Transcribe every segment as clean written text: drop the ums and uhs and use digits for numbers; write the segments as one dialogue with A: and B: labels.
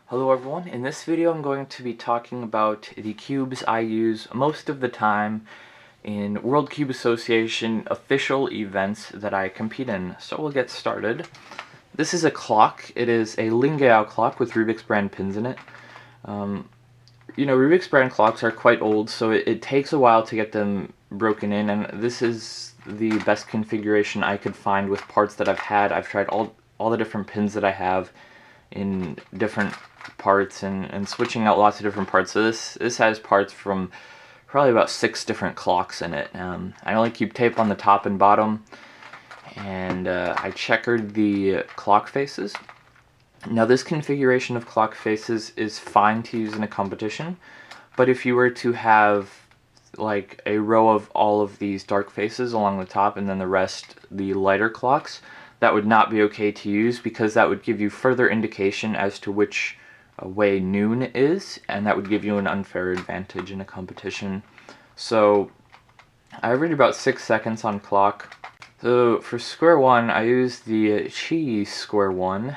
A: Hello everyone, in this video I'm going to be talking about the cubes I use most of the time in World Cube Association official events that I compete in. So we'll get started. This is a clock. It is a Lingao clock with Rubik's brand pins in it. Rubik's brand clocks are quite old, so it takes a while to get them broken in, and this is the best configuration I could find with parts that I've had. I've tried all the different pins that I have in different parts and switching out lots of different parts. So this has parts from probably about 6 different clocks in it. I only keep tape on the top and bottom, and I checkered the clock faces. Now this configuration of clock faces is fine to use in a competition, but if you were to have like a row of all of these dark faces along the top and then the rest the lighter clocks, that would not be okay to use, because that would give you further indication as to which way noon is, and that would give you an unfair advantage in a competition. So I average about 6 seconds on clock. So for square one, I use the Chi square one,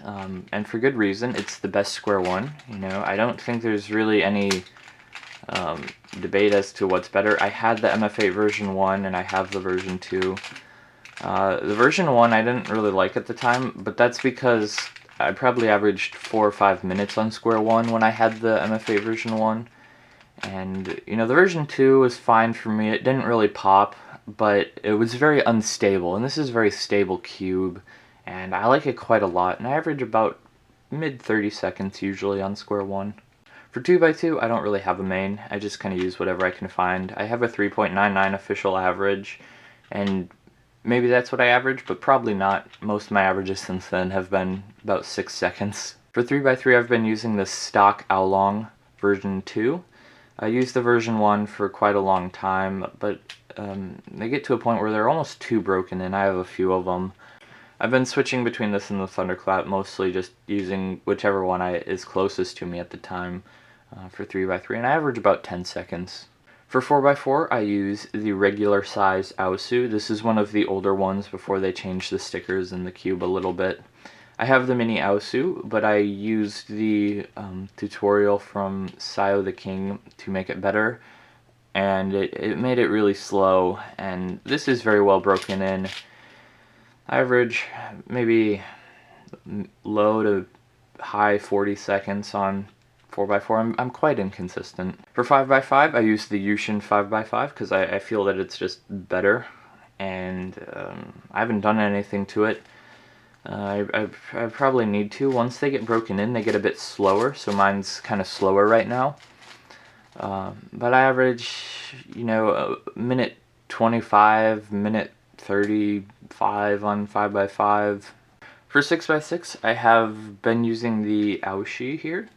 A: and for good reason. It's the best square one. I don't think there's really any debate as to what's better. I had the MF8 version 1 and I have the version 2. The version 1 I didn't really like at the time, but that's because I probably averaged 4 or 5 minutes on square one when I had the MF8 version 1. And, the version 2 was fine for me. It didn't really pop, but it was very unstable. And this is a very stable cube, and I like it quite a lot. And I average about mid 30 seconds usually on square one. For 2x2, I don't really have a main. I just kind of use whatever I can find. I have a 3.99 official average, and maybe that's what I average, but probably not. Most of my averages since then have been about 6 seconds. For 3x3, I've been using the stock Oolong version 2. I used the version 1 for quite a long time, but they get to a point where they're almost too broken, and I have a few of them. I've been switching between this and the Thunderclap, mostly just using whichever one is closest to me at the time for 3x3, and I average about 10 seconds. For 4x4, I use the regular size Aosu. This is one of the older ones before they changed the stickers in the cube a little bit. I have the mini Aosu, but I used the tutorial from Sayo the King to make it better, and it made it really slow, and this is very well broken in. I average maybe low to high 40 seconds on 4x4. I'm quite inconsistent. For 5x5, I use the Yushin 5x5 because I feel that it's just better, and I haven't done anything to it. I probably need to. Once they get broken in, they get a bit slower, so mine's kind of slower right now. But I average, a minute 25, minute 35 on 5x5. For 6x6, I have been using the Aoshi here,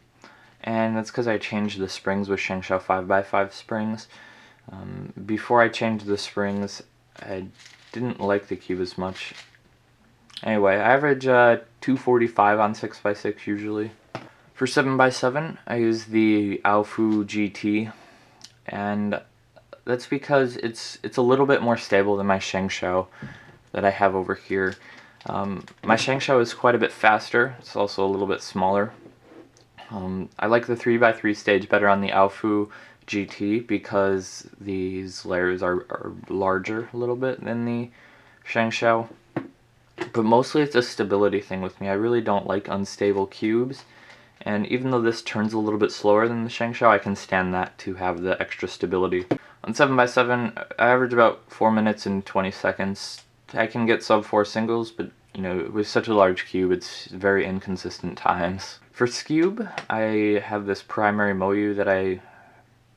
A: and that's because I changed the springs with Shengshou 5x5 springs. Before I changed the springs, I didn't like the cube as much. Anyway, I average 245 on 6x6 usually. For 7x7, I use the Aofu GT, and that's because it's a little bit more stable than my Shengshou that I have over here. My Shengshou is quite a bit faster. It's also a little bit smaller. I like the 3x3 stage better on the Aofu GT because these layers are larger a little bit than the Shengshou. But mostly it's a stability thing with me. I really don't like unstable cubes. And even though this turns a little bit slower than the Shengshou, I can stand that to have the extra stability. On 7x7, I average about 4 minutes and 20 seconds. I can get sub 4 singles, but with such a large cube, it's very inconsistent times. For Skewb, I have this primary Moyu that I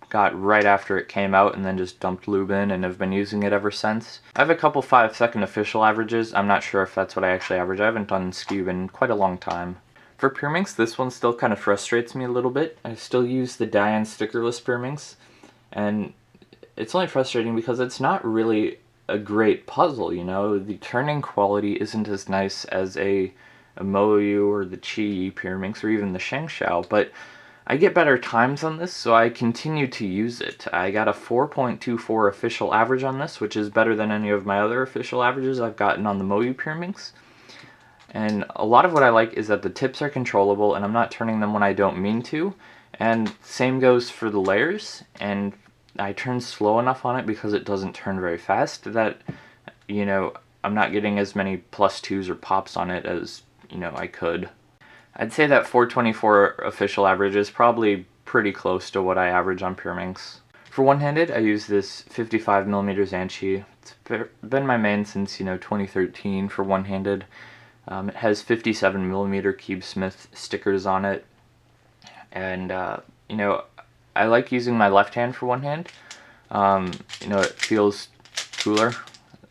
A: got right after it came out and then just dumped lube in and have been using it ever since. I have a couple 5-second official averages. I'm not sure if that's what I actually average. I haven't done Skewb in quite a long time. For Pyraminx, this one still kind of frustrates me a little bit. I still use the Diane stickerless Pyraminx, and it's only frustrating because it's not really a great puzzle, The turning quality isn't as nice as a Moyu or the Chi Pyraminx or even the Shengshou, but I get better times on this, so I continue to use it. I got a 4.24 official average on this, which is better than any of my other official averages I've gotten on the Moyu Pyraminx. And a lot of what I like is that the tips are controllable and I'm not turning them when I don't mean to. And same goes for the layers, and I turn slow enough on it because it doesn't turn very fast that, you know, I'm not getting as many +2s or pops on it as, you know, I could. I'd say that 424 official average is probably pretty close to what I average on Pyraminx. For one-handed, I use this 55mm Anchi. It's been my main since, you know, 2013 for one-handed. It has 57mm Cube Smith stickers on it, and you know, I like using my left hand for one hand. You know, it feels cooler.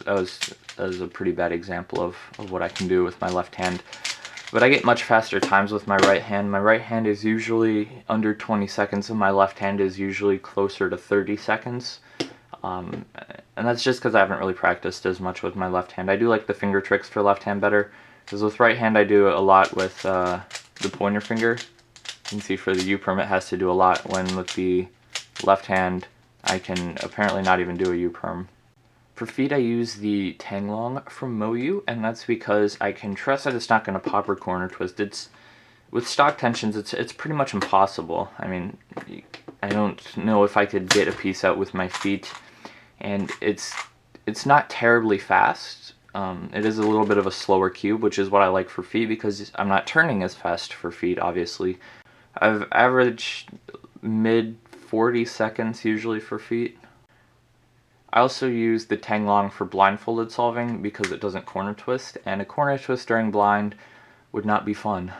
A: That was a pretty bad example of what I can do with my left hand. But I get much faster times with my right hand. My right hand is usually under 20 seconds, and my left hand is usually closer to 30 seconds. And that's just because I haven't really practiced as much with my left hand. I do like the finger tricks for left hand better, because with right hand I do a lot with the pointer finger. You can see for the U-perm it has to do a lot, when with the left hand I can apparently not even do a U-perm. For feet I use the Tanglong from Moyu, and that's because I can trust that it's not going to pop or corner twist. With stock tensions it's pretty much impossible. I mean, I don't know if I could get a piece out with my feet, and it's not terribly fast. It is a little bit of a slower cube, which is what I like for feet because I'm not turning as fast for feet, obviously. I've averaged mid 40 seconds usually for feet. I also use the Tanglong for blindfolded solving because it doesn't corner twist, and a corner twist during blind would not be fun.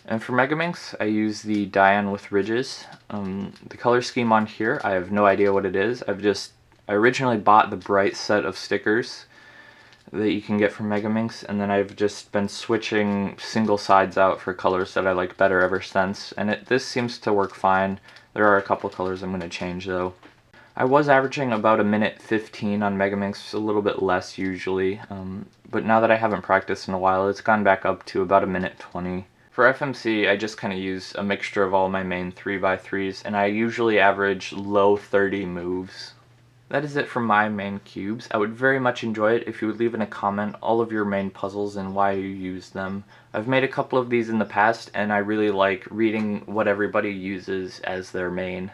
A: And for Megaminx, I use the Diane with ridges. The color scheme on here, I have no idea what it is. I originally bought the bright set of stickers that you can get from Megaminx, and then I've just been switching single sides out for colors that I like better ever since, and this seems to work fine. There are a couple colors I'm going to change though. I was averaging about a minute 15 on Megaminx, a little bit less usually, but now that I haven't practiced in a while, it's gone back up to about a minute 20. For FMC, I just kind of use a mixture of all my main 3x3s, and I usually average low 30 moves. That is it for my main cubes. I would very much enjoy it if you would leave in a comment all of your main puzzles and why you use them. I've made a couple of these in the past, and I really like reading what everybody uses as their main.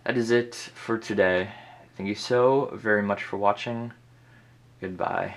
A: That is it for today. Thank you so very much for watching. Goodbye.